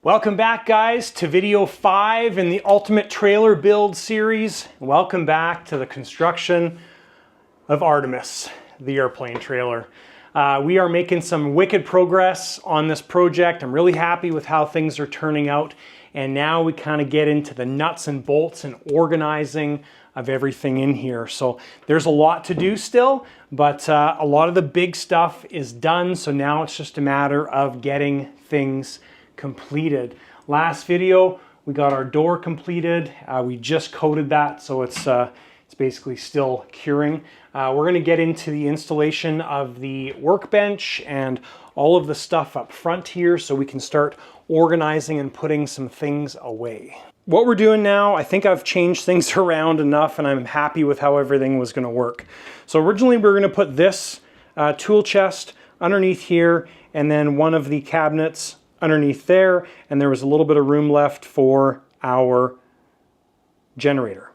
Welcome back, guys, to video 5 in the Ultimate Trailer Build series. Welcome back to the construction of Artemis, the airplane trailer. We are making some wicked progress on this project. I'm really happy with how things are turning out. And now we kind of get into the nuts and bolts and organizing of everything in here. So there's a lot to do still, but a lot of the big stuff is done. So now it's just a matter of getting things completed. Last video, we got our door completed. We just coated that, so it's basically still curing. We're going to get into the installation of the workbench and all of the stuff up front here so we can start organizing and putting some things away. What we're doing now, I think I've changed things around enough and I'm happy with how everything was going to work. So originally we were going to put this tool chest underneath here and then one of the cabinets underneath there, and there was a little bit of room left for our generator.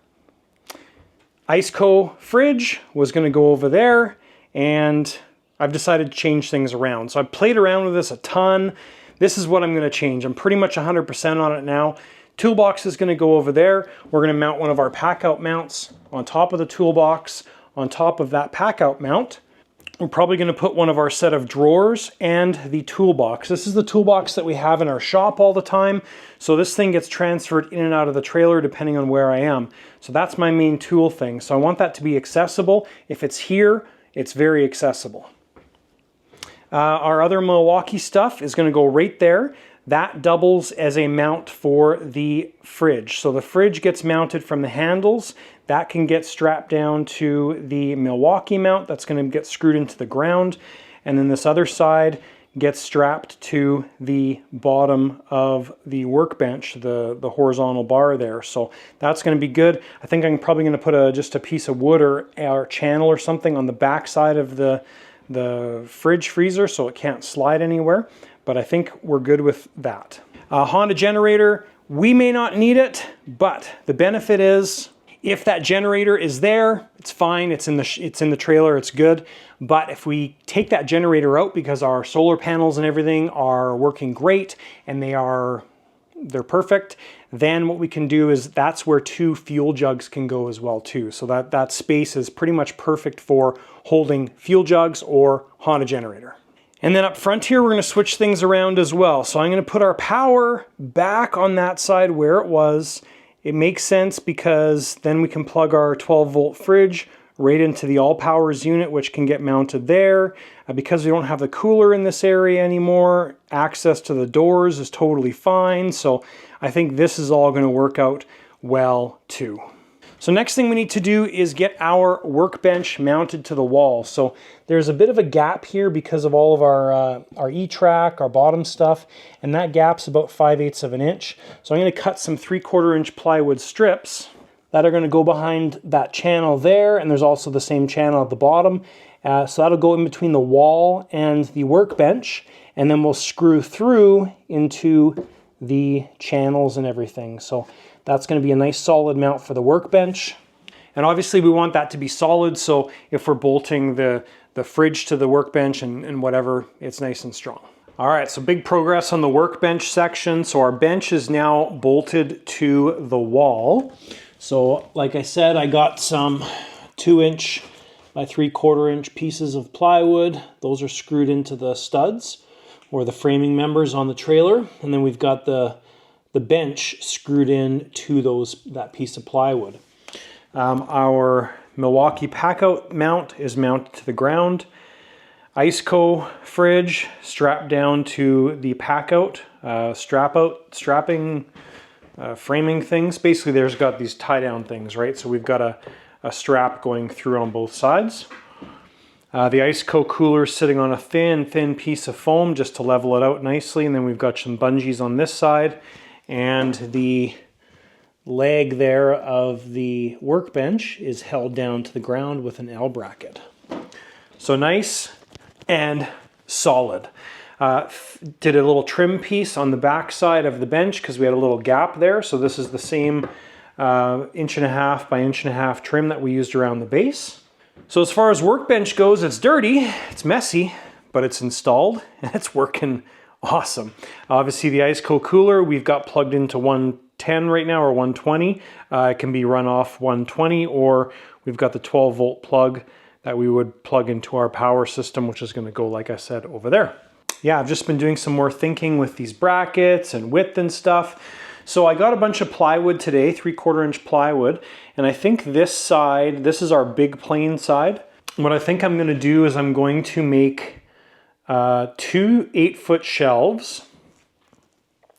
Iceco fridge was going to go over there, and I've decided to change things around. So I've played around with this a ton. This is what I'm going to change. I'm pretty much 100% on it now. Toolbox is going to go over there. We're going to mount one of our pack-out mounts on top of the toolbox, on top of that pack-out mount. We're probably going to put one of our set of drawers and the toolbox. This is the toolbox that we have in our shop all the time. So this thing gets transferred in and out of the trailer depending on where I am. So that's my main tool thing. So I want that to be accessible. If it's here, it's very accessible. Our other Milwaukee stuff is going to go right there. That doubles as a mount for the fridge. So the fridge gets mounted from the handles. That can get strapped down to the Milwaukee mount. That's going to get screwed into the ground. And then this other side gets strapped to the bottom of the workbench, the horizontal bar there. So that's going to be good. I think I'm probably going to put just a piece of wood or channel or something on the back side of the fridge freezer so it can't slide anywhere. But I think we're good with that. Honda generator, we may not need it, but the benefit is if that generator is there, it's fine, it's in the trailer, it's good. But if we take that generator out because our solar panels and everything are working great and they're perfect, then what we can do is that's where 2 fuel jugs can go as well too. So that space is pretty much perfect for holding fuel jugs or Honda generator. And then up front here, we're going to switch things around as well. So I'm going to put our power back on that side where it was. It makes sense because then we can plug our 12-volt fridge right into the all powers unit, which can get mounted there. Because we don't have the cooler in this area anymore, access to the doors is totally fine. So I think this is all going to work out well too. So next thing we need to do is get our workbench mounted to the wall. So there's a bit of a gap here because of all of our E-track, our bottom stuff, and that gap's about 5/8 of an inch. So I'm going to cut some 3/4 inch plywood strips that are going to go behind that channel there, and there's also the same channel at the bottom. So that'll go in between the wall and the workbench, and then we'll screw through into the channels and everything. So that's going to be a nice solid mount for the workbench. And obviously we want that to be solid, so if we're bolting the fridge to the workbench and whatever, it's nice and strong. All right, so big progress on the workbench section. So our bench is now bolted to the wall. So like I said, I got some 2-inch by 3/4 inch pieces of plywood. Those are screwed into the studs or the framing members on the trailer. And then we've got the bench screwed in to that piece of plywood. Our Milwaukee pack-out mount is mounted to the ground. Iceco fridge strapped down to the pack-out strapping framing things. Basically, there's got these tie-down things, right? So we've got a strap going through on both sides. The Iceco cooler sitting on a thin piece of foam just to level it out nicely, and then we've got some bungees on this side. And the leg there of the workbench is held down to the ground with an L bracket. So nice and solid. Did a little trim piece on the back side of the bench because we had a little gap there. So this is the same 1.5 inch by 1.5 inch trim that we used around the base. So as far as workbench goes, it's dirty, it's messy, but it's installed and it's working Awesome. Obviously the ice cold cooler, we've got plugged into 110 right now, or 120. It can be run off 120, or we've got the 12 volt plug that we would plug into our power system, which is going to go, like I said, over there. Yeah, I've just been doing some more thinking with these brackets and width and stuff. So I got a bunch of plywood today, 3/4 inch plywood, and I think this side, this is our big plane side. What I think I'm going to do is I'm going to make 2 8-foot shelves,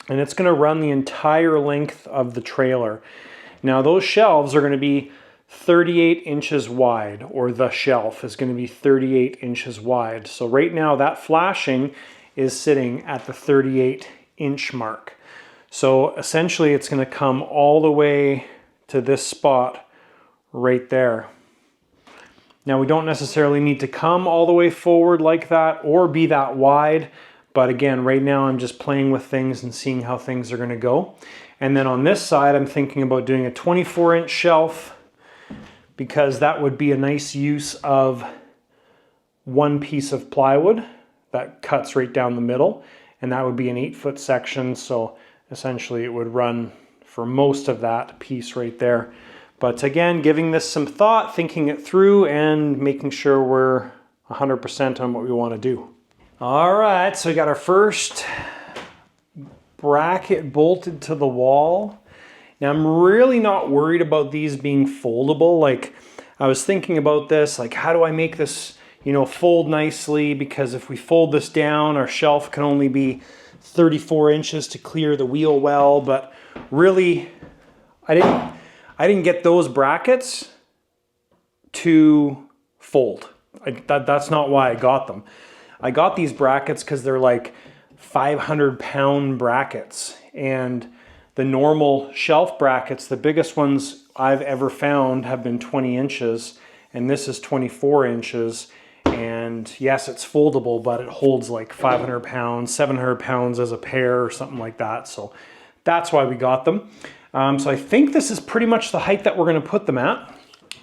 and it's going to run the entire length of the trailer. Now those shelves are going to be 38 inches wide, or the shelf is going to be 38 inches wide. So right now that flashing is sitting at the 38 inch mark. So essentially it's going to come all the way to this spot right there. Now we don't necessarily need to come all the way forward like that or be that wide, but again, right now I'm just playing with things and seeing how things are going to go. And then on this side, I'm thinking about doing a 24-inch shelf, because that would be a nice use of one piece of plywood that cuts right down the middle, and that would be an 8-foot section. So essentially it would run for most of that piece right there. But again, giving this some thought, thinking it through, and making sure we're 100% on what we want to do. All right, so we got our first bracket bolted to the wall. Now I'm really not worried about these being foldable. Like, I was thinking about this, like, how do I make this, you know, fold nicely? Because if we fold this down, our shelf can only be 34 inches to clear the wheel well. But really, I didn't get those brackets to fold. That's not why I got them. I got these brackets because they're like 500-pound brackets, and the normal shelf brackets, the biggest ones I've ever found, have been 20 inches, and this is 24 inches. And yes, it's foldable, but it holds like 500 pounds, 700 pounds as a pair or something like that. So that's why we got them. So I think this is pretty much the height that we're going to put them at.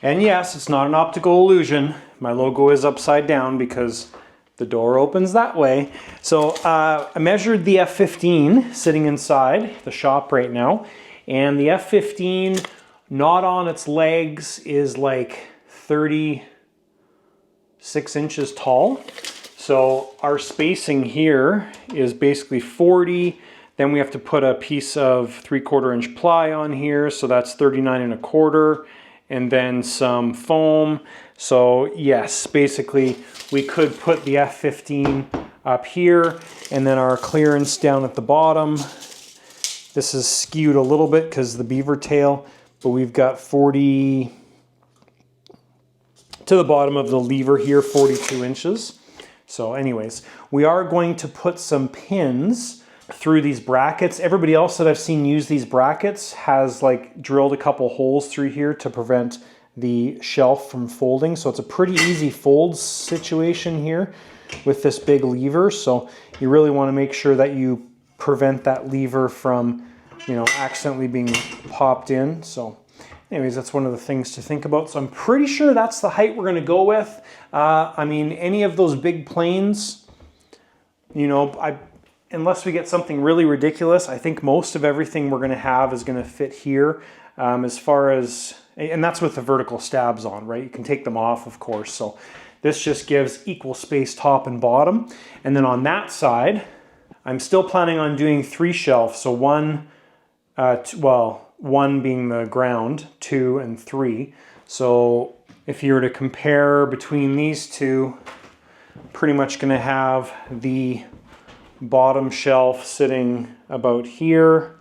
And yes, it's not an optical illusion. My logo is upside down because the door opens that way. So I measured the F15 sitting inside the shop right now, and the F15 not on its legs is like 36 inches tall. So our spacing here is basically 40. Then we have to put a piece of 3/4 inch ply on here, so that's 39 1/4, and then some foam. So yes, basically we could put the F15 up here, and then our clearance down at the bottom. This is skewed a little bit because the beaver tail, but we've got 40 to the bottom of the lever here, 42 inches. So anyways, we are going to put some pins through these brackets. Everybody else that I've seen use these brackets has like drilled a couple holes through here to prevent the shelf from folding. So it's a pretty easy fold situation here with this big lever. So you really want to make sure that you prevent that lever from, you know, accidentally being popped in. So anyways, that's one of the things to think about. So I'm pretty sure that's the height we're going to go with. I mean, any of those big planes, you know, unless we get something really ridiculous, I think most of everything we're going to have is going to fit here. As far as, and that's with the vertical stabs on, right? You can take them off, of course. So this just gives equal space top and bottom. And then on that side, I'm still planning on doing 3 shelves. So one being the ground, 2 and 3. So if you were to compare between these two, pretty much going to have the bottom shelf sitting about here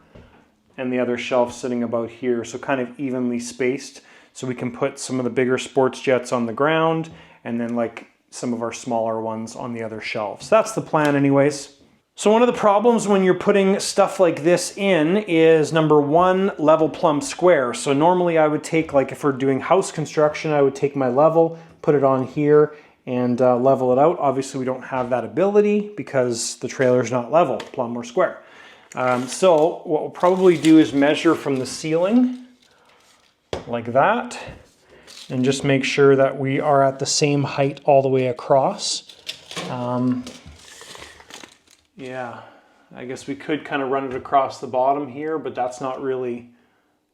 and the other shelf sitting about here, so kind of evenly spaced, so we can put some of the bigger sports jets on the ground and then like some of our smaller ones on the other shelves. That's the plan anyways. So one of the problems when you're putting stuff like this in is, number one, level plumb square. So normally I would take, like if we're doing house construction, I would take my level, put it on here, and level it out. Obviously we don't have that ability because the trailer's not level, plumb or square. So what we'll probably do is measure from the ceiling like that, and just make sure that we are at the same height all the way across. Yeah, I guess we could kind of run it across the bottom here, but that's not really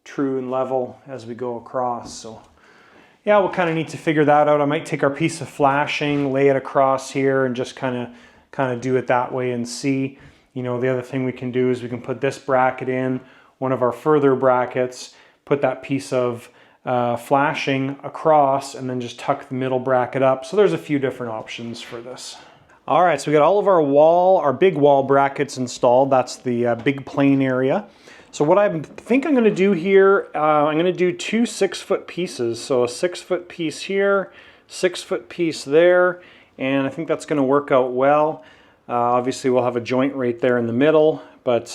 true and level as we go across. So yeah, we'll kind of need to figure that out. I might take our piece of flashing, lay it across here, and just kind of do it that way and see. You know, the other thing we can do is we can put this bracket in, one of our further brackets, put that piece of flashing across, and then just tuck the middle bracket up. So there's a few different options for this. All right, so we got all of our big wall brackets installed. That's the big plane area. So what I think I'm gonna do here, I'm gonna do two 6-foot pieces. So a 6-foot piece here, 6-foot piece there, and I think that's gonna work out well. Obviously we'll have a joint right there in the middle, but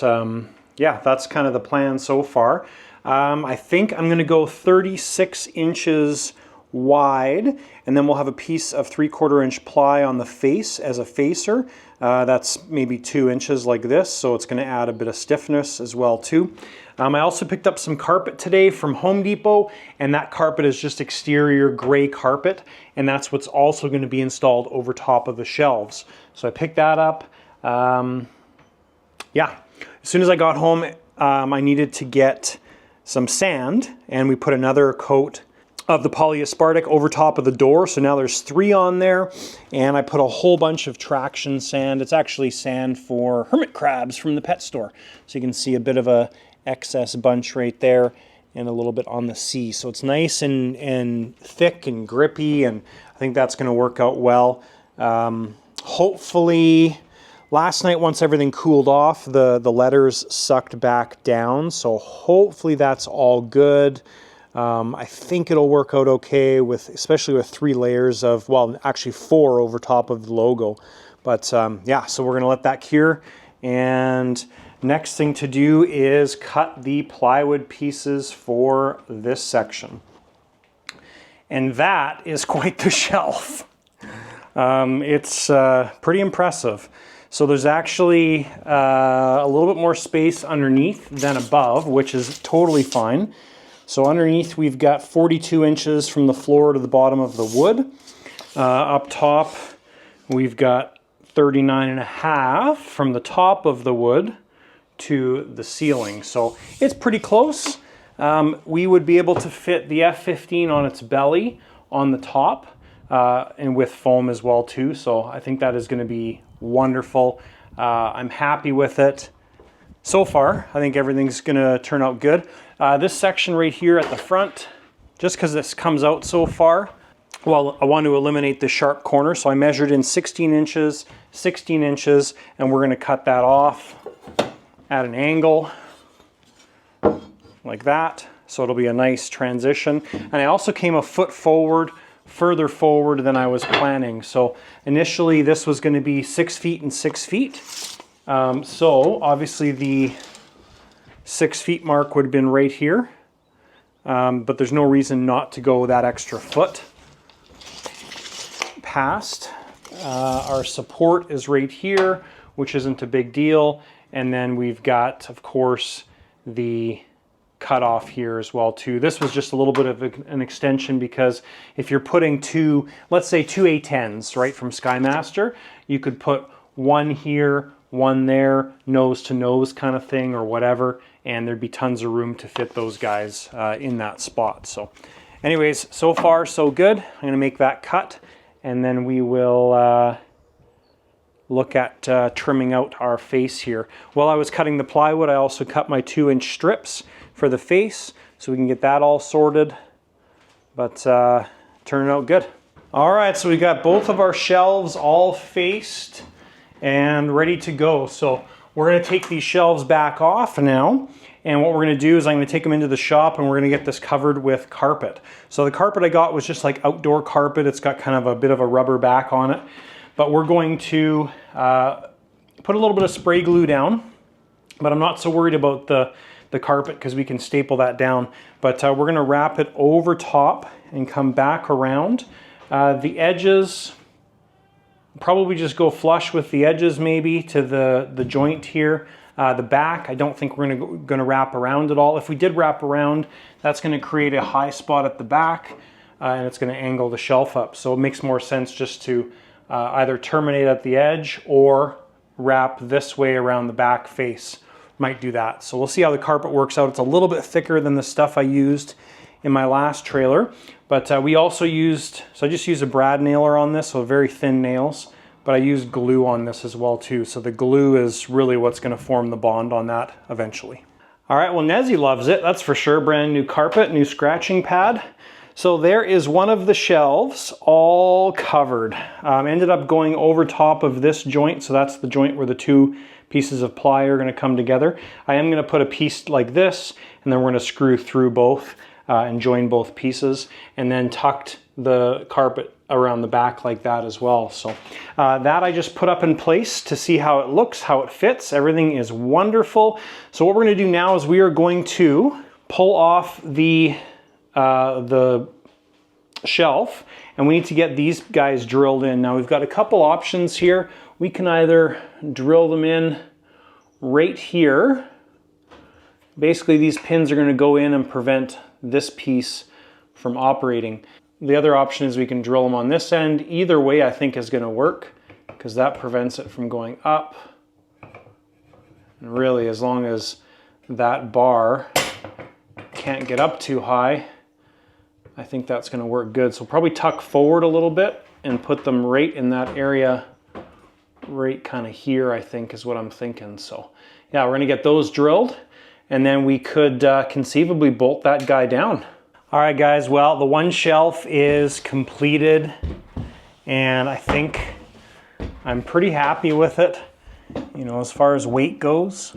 yeah, that's kind of the plan so far. I think I'm gonna go 36 inches wide, and then we'll have a piece of 3/4 inch ply on the face as a facer. That's maybe 2 inches like this, so it's going to add a bit of stiffness as well too. I also picked up some carpet today from Home Depot, and that carpet is just exterior gray carpet, and that's what's also going to be installed over top of the shelves. So I picked that up. Yeah, as soon as I got home, I needed to get some sand, and we put another coat of the polyaspartic over top of the door. So now there's 3 on there, and I put a whole bunch of traction sand. It's actually sand for hermit crabs from the pet store. So you can see a bit of a excess bunch right there and a little bit on the C. So it's nice and thick and grippy, and I think that's gonna work out well. Hopefully, last night once everything cooled off, the letters sucked back down. So hopefully that's all good. I think it'll work out okay especially with 3 layers of, well, actually 4 over top of the logo. But yeah, so we're gonna let that cure. And next thing to do is cut the plywood pieces for this section. And that is quite the shelf. It's pretty impressive. So there's actually a little bit more space underneath than above, which is totally fine. So underneath we've got 42 inches from the floor to the bottom of the wood. Up top we've got 39.5 from the top of the wood to the ceiling. So it's pretty close. We would be able to fit the F-15 on its belly on the top and with foam as well too. So I think that is going to be wonderful. I'm happy with it. So far, I think everything's gonna turn out good. This section right here at the front, just because this comes out so far, well, I want to eliminate the sharp corner, so I measured in 16 inches, 16 inches, and we're gonna cut that off at an angle like that, so it'll be a nice transition. And I also came a foot forward, further forward than I was planning. So initially this was gonna be 6 feet and 6 feet. So obviously the 6 feet mark would have been right here, but there's no reason not to go that extra foot past. Our support is right here, which isn't a big deal. And then we've got, of course, the cutoff here as well too. This was just a little bit of an extension because if you're putting two, let's say 2 A10s, right, from Skymaster, you could put one here, one there, nose to nose kind of thing or whatever, and there'd be tons of room to fit those guys in that spot. So anyways, so far so good. I'm gonna make that cut, and then we will look at trimming out our face here. While I was cutting the plywood, I also cut my 2-inch strips for the face so we can get that all sorted, but turning out good. All right, so we got both of our shelves all faced and ready to go. So we're gonna take these shelves back off now, and what we're gonna do is I'm gonna take them into the shop and we're gonna get this covered with carpet. So the carpet I got was just like outdoor carpet. It's got kind of a bit of a rubber back on it, but we're going to put a little bit of spray glue down, but I'm not so worried about the carpet because we can staple that down. But we're gonna wrap it over top and come back around. The edges, probably just go flush with the edges maybe to the joint here. The back, I don't think we're gonna wrap around at all. If we did wrap around, that's gonna create a high spot at the back and it's gonna angle the shelf up. So it makes more sense just to either terminate at the edge or wrap this way around the back face. Might do that. So we'll see how the carpet works out. It's a little bit thicker than the stuff I used in my last trailer, but we also used, so I just used a brad nailer on this, so very thin nails, but I used glue on this as well too. So the glue is really what's going to form the bond on that eventually. All right, well, Nezzy loves it, that's for sure. Brand new carpet, new scratching pad. So there is one of the shelves all covered. Ended up going over top of this joint, so that's the joint where the two pieces of ply are going to come together. I am going to put a piece like this, and then we're going to screw through both and join both pieces, and then tucked the carpet around the back like that as well. So that I just put up in place to see how it looks, how it fits. Everything is wonderful. So what we're going to do now is we are going to pull off the shelf, and we need to get these guys drilled in. Now we've got a couple options here. We can either drill them in right here. Basically these pins are going to go in and prevent this piece from operating. The other option is we can drill them on this end. Either way I think is going to work, because that prevents it from going up. And really, as long as that bar can't get up too high, I think that's going to work good. So probably tuck forward a little bit and put them right in that area, right kind of here, I think is what I'm thinking. So yeah, we're going to get those drilled, and then we could conceivably bolt that guy down. All right guys, well, the one shelf is completed, and I think I'm pretty happy with it. You know, as far as weight goes,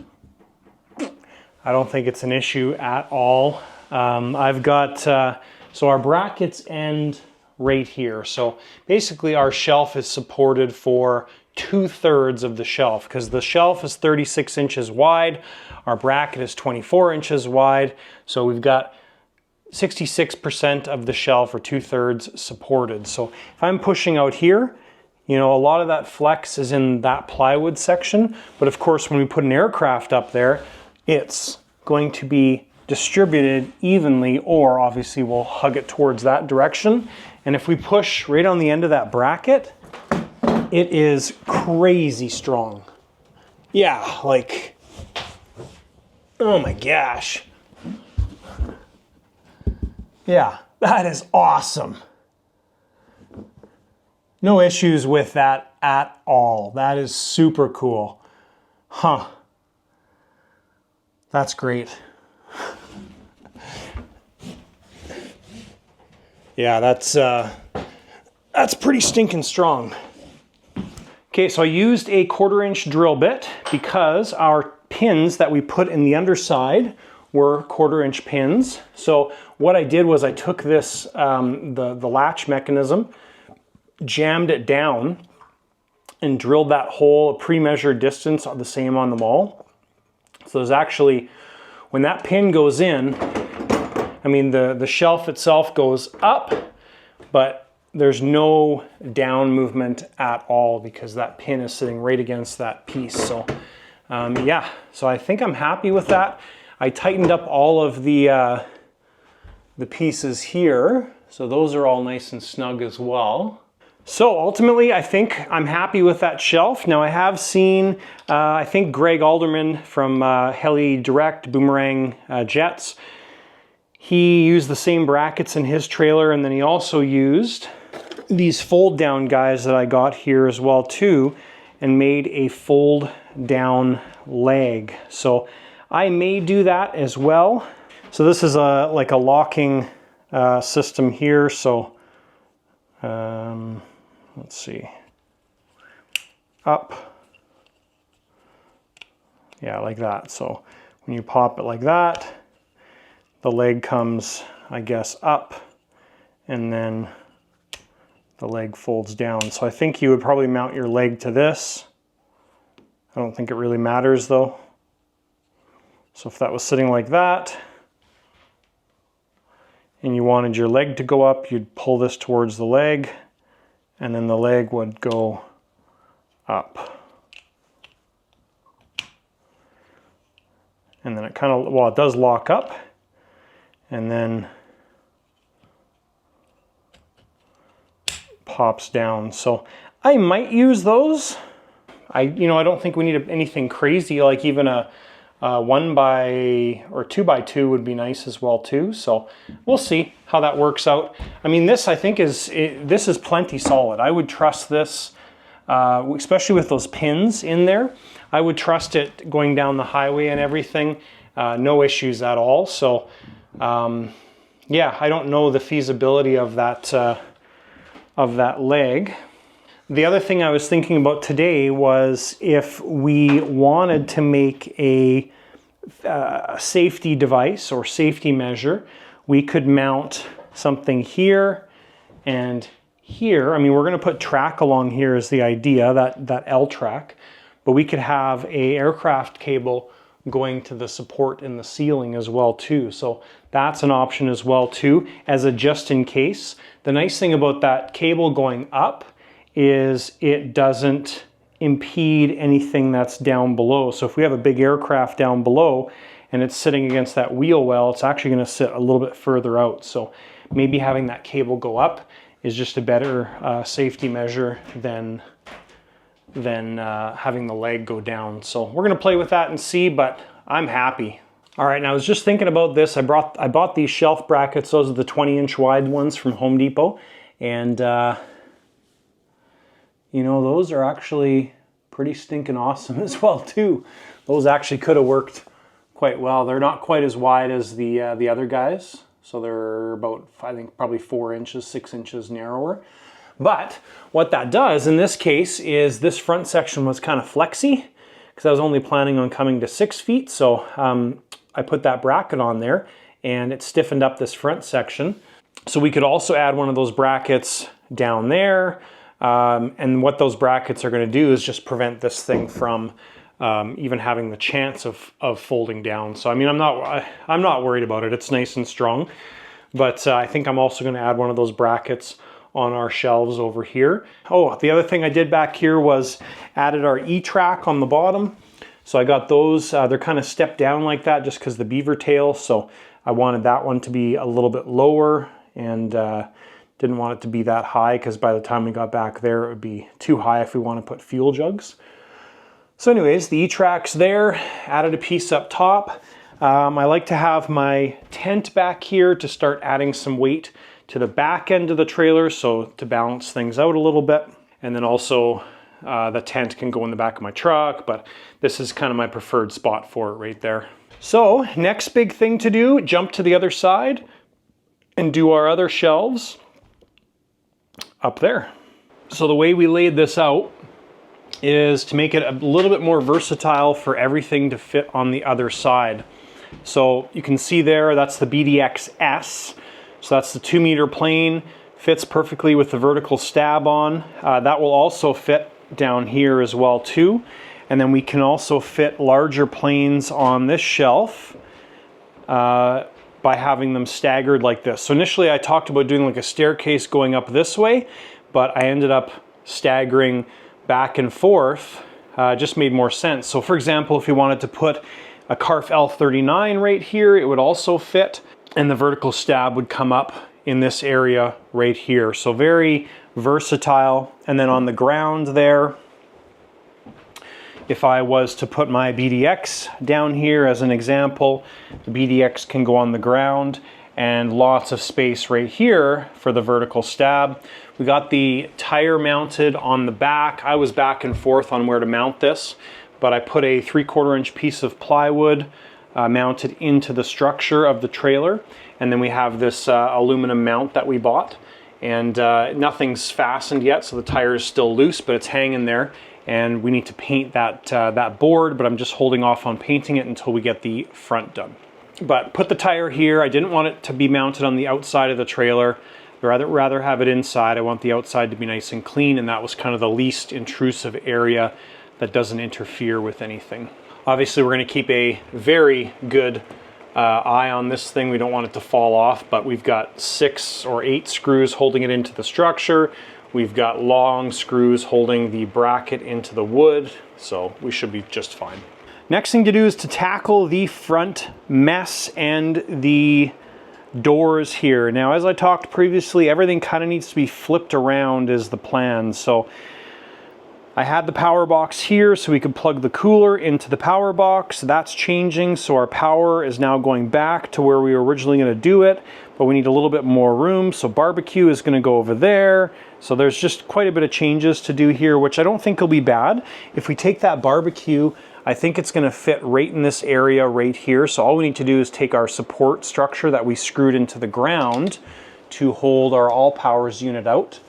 I don't think it's an issue at all. I've got, so our brackets end right here. So basically our shelf is supported for 2/3 of the shelf, because the shelf is 36 inches wide. Our bracket is 24 inches wide. So we've got 66% of the shelf, or 2/3, supported. So if I'm pushing out here, you know, a lot of that flex is in that plywood section. But of course, when we put an aircraft up there, it's going to be distributed evenly, or obviously we'll hug it towards that direction. And if we push right on the end of that bracket, it is crazy strong. Yeah, like, oh my gosh. Yeah, that is awesome. No issues with that at all. That is super cool. Huh. That's great. Yeah, that's pretty stinking strong. Okay, so I used a 1/4 inch drill bit because our pins that we put in the underside were 1/4 inch pins. So what I did was I took this, the latch mechanism, jammed it down, and drilled that hole a pre-measured distance, the same on them all. So there's actually, when that pin goes in, I mean the shelf itself goes up, but there's no down movement at all because that pin is sitting right against that piece. So yeah, so I think I'm happy with that. I tightened up all of the pieces here, so those are all nice and snug as well. So ultimately, I think I'm happy with that shelf. Now I have seen, I think Greg Alderman from Heli Direct Boomerang Jets, he used the same brackets in his trailer, and then he also used these fold down guys that I got here as well too, and made a fold down leg. So I may do that as well. So this is like a locking system here. So let's see, up, yeah, like that. So when you pop it like that, the leg comes, I guess, up, and then the leg folds down. So I think you would probably mount your leg to this. I don't think it really matters though. So if that was sitting like that, and you wanted your leg to go up, you'd pull this towards the leg, and then the leg would go up. And then it kind of, well, it does lock up, and then pops down. So I might use those. I don't think we need anything crazy, like even a 1 by or 2 by 2 would be nice as well too. So we'll see how that works out. I mean, this I think this is plenty solid. I would trust this, especially with those pins in there. I would trust it going down the highway and everything. No issues at all. So yeah, I don't know the feasibility of that leg. The other thing I was thinking about today was if we wanted to make a safety device or safety measure, we could mount something here and here. I mean, we're going to put track along here is the idea, that L track, but we could have a aircraft cable going to the support in the ceiling as well too. So that's an option as well too, as a just in case. The nice thing about that cable going up is it doesn't impede anything that's down below. So if we have a big aircraft down below and it's sitting against that wheel well, it's actually going to sit a little bit further out. So maybe having that cable go up is just a better safety measure than having the leg go down. So we're going to play with that and see, but I'm happy. All right, now I was just thinking about this. I bought these shelf brackets. Those are the 20-inch wide ones from Home Depot. And you know, those are actually pretty stinking awesome as well too. Those actually could have worked quite well. They're not quite as wide as the other guys. So they're about, I think, probably 4 inches, 6 inches narrower. But what that does in this case is this front section was kind of flexy because I was only planning on coming to 6 feet. So I put that bracket on there and it stiffened up this front section. So we could also add one of those brackets down there. And what those brackets are going to do is just prevent this thing from even having the chance of folding down. So I mean, I'm not worried about it. It's nice and strong. But I think I'm also going to add one of those brackets on our shelves over here. Oh, the other thing I did back here was added our E-track on the bottom. So I got those, they're kind of stepped down like that just because the beaver tail. So I wanted that one to be a little bit lower and didn't want it to be that high because by the time we got back there, it would be too high if we want to put fuel jugs. So anyways, the E-track's there, added a piece up top. I like to have my tent back here to start adding some weight to the back end of the trailer, so to balance things out a little bit. And then also the tent can go in the back of my truck, but this is kind of my preferred spot for it right there. So next big thing to do, jump to the other side and do our other shelves up there. So the way we laid this out is to make it a little bit more versatile for everything to fit on the other side. So you can see there, that's the BDX S. So that's the 2 meter plane, fits perfectly with the vertical stab on. That will also fit down here as well too. And then we can also fit larger planes on this shelf by having them staggered like this. So initially I talked about doing like a staircase going up this way, but I ended up staggering back and forth. Just made more sense. So for example, if you wanted to put a Carf L39 right here, it would also fit, and the vertical stab would come up in this area right here. So very versatile. And then on the ground there, if I was to put my BDX down here as an example, the BDX can go on the ground, and lots of space right here for the vertical stab. We got the tire mounted on the back. I was back and forth on where to mount this, but I put a 3/4 inch piece of plywood mounted into the structure of the trailer. And then we have this aluminum mount that we bought, and nothing's fastened yet, so the tire is still loose, but it's hanging there. And we need to paint that board, but I'm just holding off on painting it until we get the front done. But put the tire here. I didn't want it to be mounted on the outside of the trailer. I'd rather have it inside. I want the outside to be nice and clean, and that was kind of the least intrusive area that doesn't interfere with anything. Obviously, we're going to keep a very good eye on this thing. We don't want it to fall off, but we've got 6 or 8 screws holding it into the structure. We've got long screws holding the bracket into the wood, so we should be just fine. Next thing to do is to tackle the front mess and the doors here. Now, as I talked previously, everything kind of needs to be flipped around is the plan. So I had the power box here so we could plug the cooler into the power box. That's changing, so our power is now going back to where we were originally going to do it, but we need a little bit more room, so barbecue is going to go over there. So there's just quite a bit of changes to do here, which I don't think will be bad. If we take that barbecue, I think it's going to fit right in this area right here. So all we need to do is take our support structure that we screwed into the ground to hold our all powers unit out.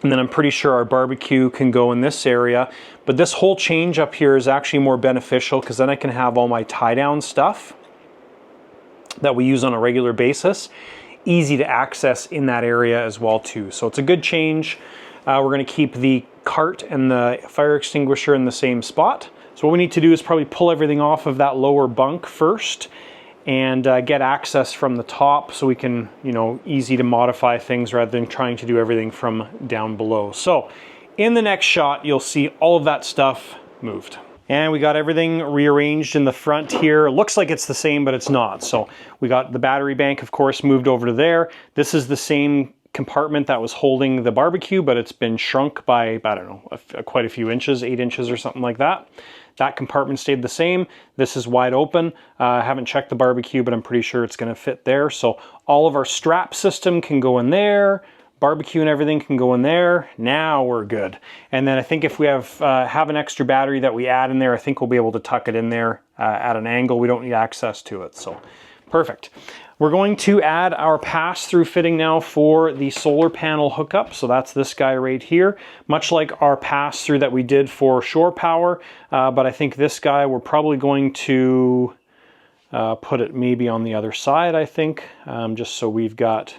And then I'm pretty sure our barbecue can go in this area. But this whole change up here is actually more beneficial because then I can have all my tie down stuff that we use on a regular basis easy to access in that area as well too. So it's a good change. We're going to keep the cart and the fire extinguisher in the same spot. So what we need to do is probably pull everything off of that lower bunk first and get access from the top so we can, you know, easy to modify things rather than trying to do everything from down below. So in the next shot, you'll see all of that stuff moved. And we got everything rearranged in the front here. It looks like it's the same, but it's not. So we got the battery bank, of course, moved over to there. This is the same compartment that was holding the barbecue, but it's been shrunk by, I don't know, quite a few inches, 8 inches or something like that. That compartment stayed the same. This is wide open. I haven't checked the barbecue, but I'm pretty sure it's going to fit there. So all of our strap system can go in there. Barbecue and everything can go in there. Now we're good. And then I think if we have an extra battery that we add in there, I think we'll be able to tuck it in there at an angle. We don't need access to it. So perfect. We're going to add our pass-through fitting now for the solar panel hookup. So that's this guy right here, much like our pass-through that we did for shore power. But I think this guy, we're probably going to put it maybe on the other side, I think, just so we've got,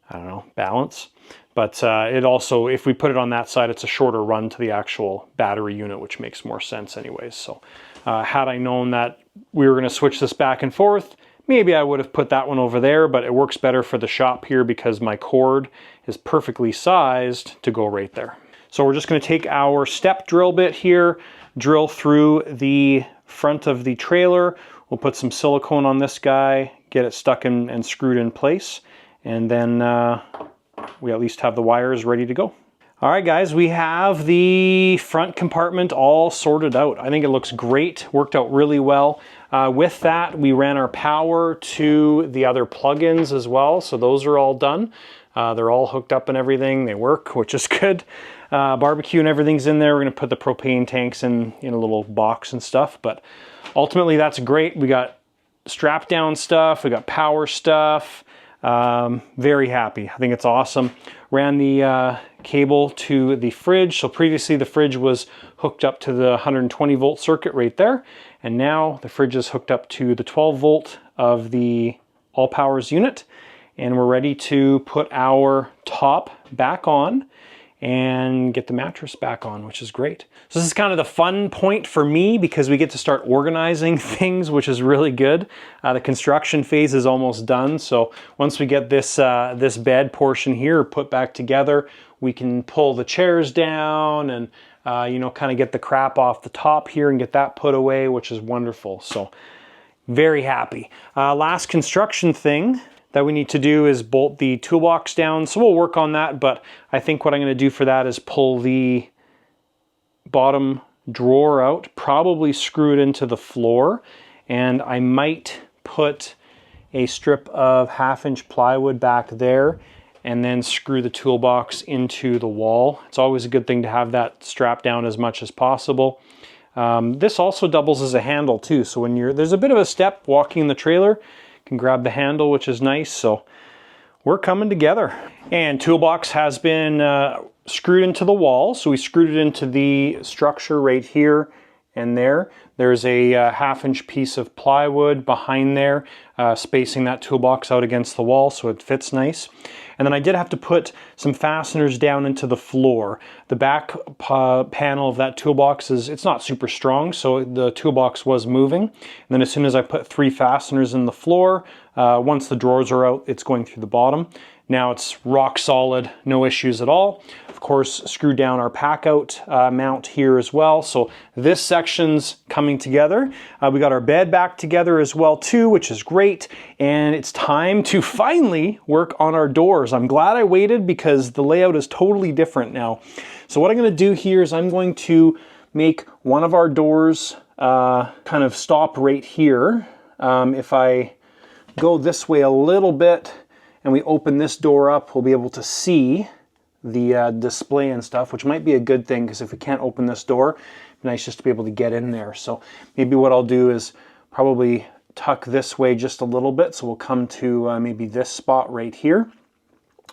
I don't know, balance. But it also, if we put it on that side, it's a shorter run to the actual battery unit, which makes more sense anyways. So had I known that we were going to switch this back and forth, maybe I would have put that one over there, but it works better for the shop here because my cord is perfectly sized to go right there. So we're just going to take our step drill bit here, drill through the front of the trailer. We'll put some silicone on this guy, get it stuck in and screwed in place, and then we at least have the wires ready to go. All right, guys, we have the front compartment all sorted out. I think it looks great, worked out really well. With that, we ran our power to the other plugins as well, so those are all done. They're all hooked up and everything. They work, which is good. Barbecue and everything's in there. We're gonna put the propane tanks in a little box and stuff, but ultimately that's great. We got strap down stuff, we got power stuff. Very happy. I think it's awesome. Ran the cable to the fridge. So previously the fridge was hooked up to the 120 volt circuit right there. And now the fridge is hooked up to the 12 volt of the all powers unit. And we're ready to put our top back on and get the mattress back on, which is great. So this is kind of the fun point for me because we get to start organizing things, which is really good. The construction phase is almost done. So once we get this, this bed portion here put back together, we can pull the chairs down and you know, kind of get the crap off the top here and get that put away, which is wonderful. So very happy. Last construction thing that we need to do is bolt the toolbox down. So we'll work on that, but I think what I'm going to do for that is pull the bottom drawer out, probably screw it into the floor, and I might put a strip of 1/2 inch plywood back there and then screw the toolbox into the wall. It's always a good thing to have that strapped down as much as possible. This also doubles as a handle too, so when there's a bit of a step walking the trailer, can grab the handle, which is nice. So we're coming together. And toolbox has been screwed into the wall. So we screwed it into the structure right here and there. There's a 1/2 inch piece of plywood behind there, spacing that toolbox out against the wall so it fits nice. And then I did have to put some fasteners down into the floor. The back panel of that toolbox it's not super strong, so the toolbox was moving. And then as soon as I put 3 fasteners in the floor, once the drawers are out, it's going through the bottom. Now it's rock solid, no issues at all. Of course, screw down our pack out mount here as well. So this section's coming together. We got our bed back together as well too, which is great. And it's time to finally work on our doors. I'm glad I waited because the layout is totally different now. So what I'm going to do here is I'm going to make one of our doors kind of stop right here. If I go this way a little bit and we open this door up, we'll be able to see the display and stuff, which might be a good thing, because if we can't open this door, it's nice just to be able to get in there. So maybe what I'll do is probably tuck this way just a little bit, so we'll come to maybe this spot right here.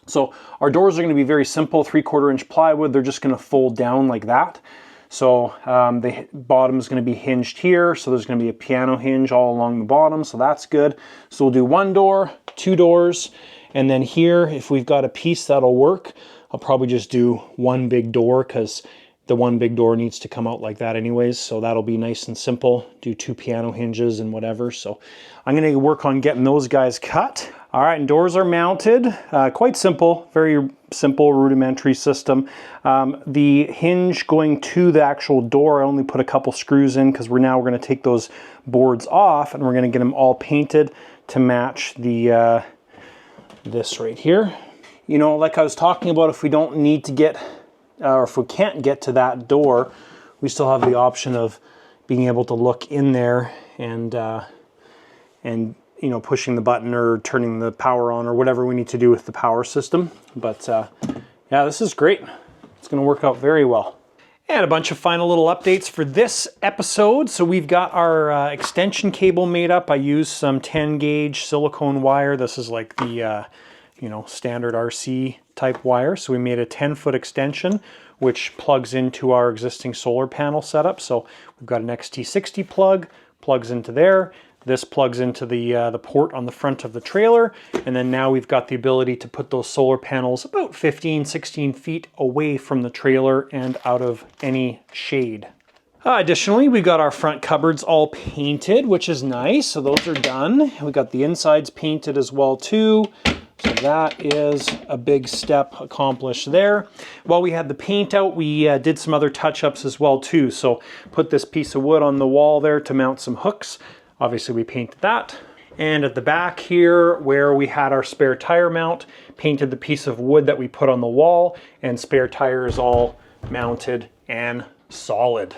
So our doors are going to be very simple, 3/4 inch plywood. They're just going to fold down like that. So the bottom is going to be hinged here, so there's going to be a piano hinge all along the bottom, so that's good. So we'll do one door, two doors, and then here, if we've got a piece that'll work, I'll probably just do one big door, because the one big door needs to come out like that anyways, so that'll be nice and simple. Do 2 piano hinges and whatever. So I'm going to work on getting those guys cut. All right, and doors are mounted. Quite simple, very simple rudimentary system. The hinge going to the actual door, I only put a couple screws in, because we're going to take those boards off and we're going to get them all painted to match the this right here. You know, like I was talking about, if we don't need to get or if we can't get to that door, we still have the option of being able to look in there and you know, pushing the button or turning the power on or whatever we need to do with the power system. But yeah, this is great. It's going to work out very well. And a bunch of final little updates for this episode. So we've got our extension cable made up. I used some 10 gauge silicone wire. This is like the you know, standard RC type wire. So we made a 10-foot extension, which plugs into our existing solar panel setup. So we've got an XT60 plug, plugs into there. This plugs into the port on the front of the trailer. And then now we've got the ability to put those solar panels about 15, 16 feet away from the trailer and out of any shade. Additionally, we got our front cupboards all painted, which is nice. So those are done. We got the insides painted as well too. So that is a big step accomplished there. While we had the paint out, we did some other touch-ups as well too. So put this piece of wood on the wall there to mount some hooks. Obviously we painted that. And at the back here, where we had our spare tire mount, painted the piece of wood that we put on the wall, and spare tire is all mounted and solid.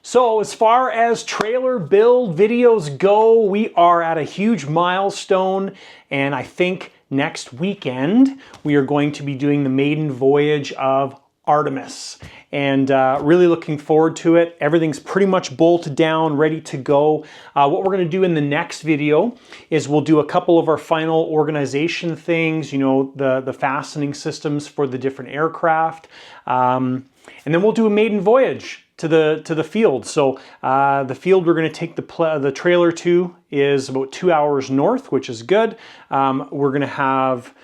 So as far as trailer build videos go, we are at a huge milestone, and I think next weekend we are going to be doing the maiden voyage of Artemis, and really looking forward to it. Everything's pretty much bolted down, ready to go. What we're going to do in the next video is we'll do a couple of our final organization things, you know, the fastening systems for the different aircraft, and then we'll do a maiden voyage to the field. So the field we're going to take the trailer to is about 2 hours north, which is good. We're going to have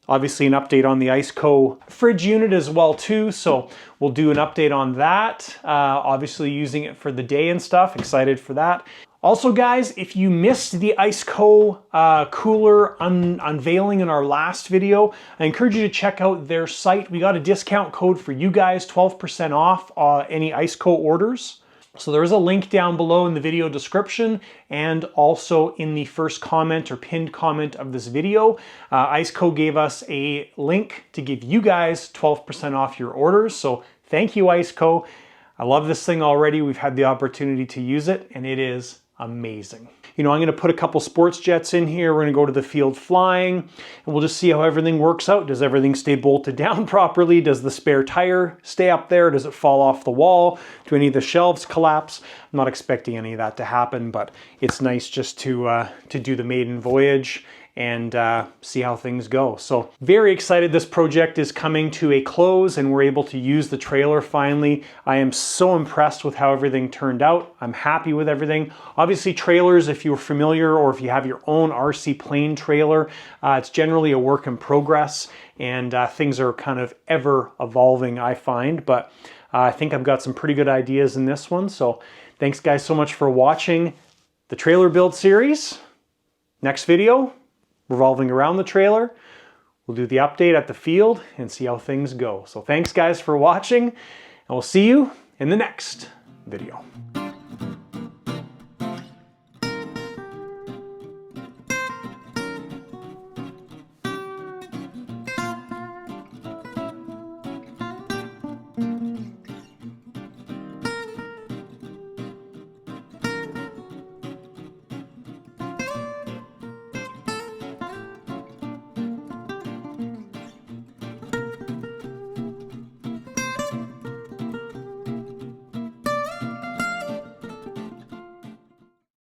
obviously an update on the IceCo fridge unit as well too. So we'll do an update on that. Obviously using it for the day and stuff. Excited for that. Also guys, if you missed the IceCo cooler unveiling in our last video, I encourage you to check out their site. We got a discount code for you guys, 12% off any IceCo orders. So there is a link down below in the video description and also in the first comment or pinned comment of this video. IceCo gave us a link to give you guys 12% off your orders. So thank you, IceCo. I love this thing already. We've had the opportunity to use it and it is amazing. You know, I'm going to put a couple sports jets in here. We're going to go to the field flying and we'll just see how everything works out. Does everything stay bolted down properly? Does the spare tire stay up there? Does it fall off the wall? Do any of the shelves collapse? I'm not expecting any of that to happen, but it's nice just to do the maiden voyage and see how things go. So very excited this project is coming to a close and we're able to use the trailer finally. I am so impressed with how everything turned out. I'm happy with everything. Obviously trailers, if you're familiar or if you have your own RC plane trailer, it's generally a work in progress and things are kind of ever evolving, I find, but I think I've got some pretty good ideas in this one. So thanks guys so much for watching the trailer build series. Next video, revolving around the trailer. We'll do the update at the field and see how things go. So thanks guys for watching and we'll see you in the next video.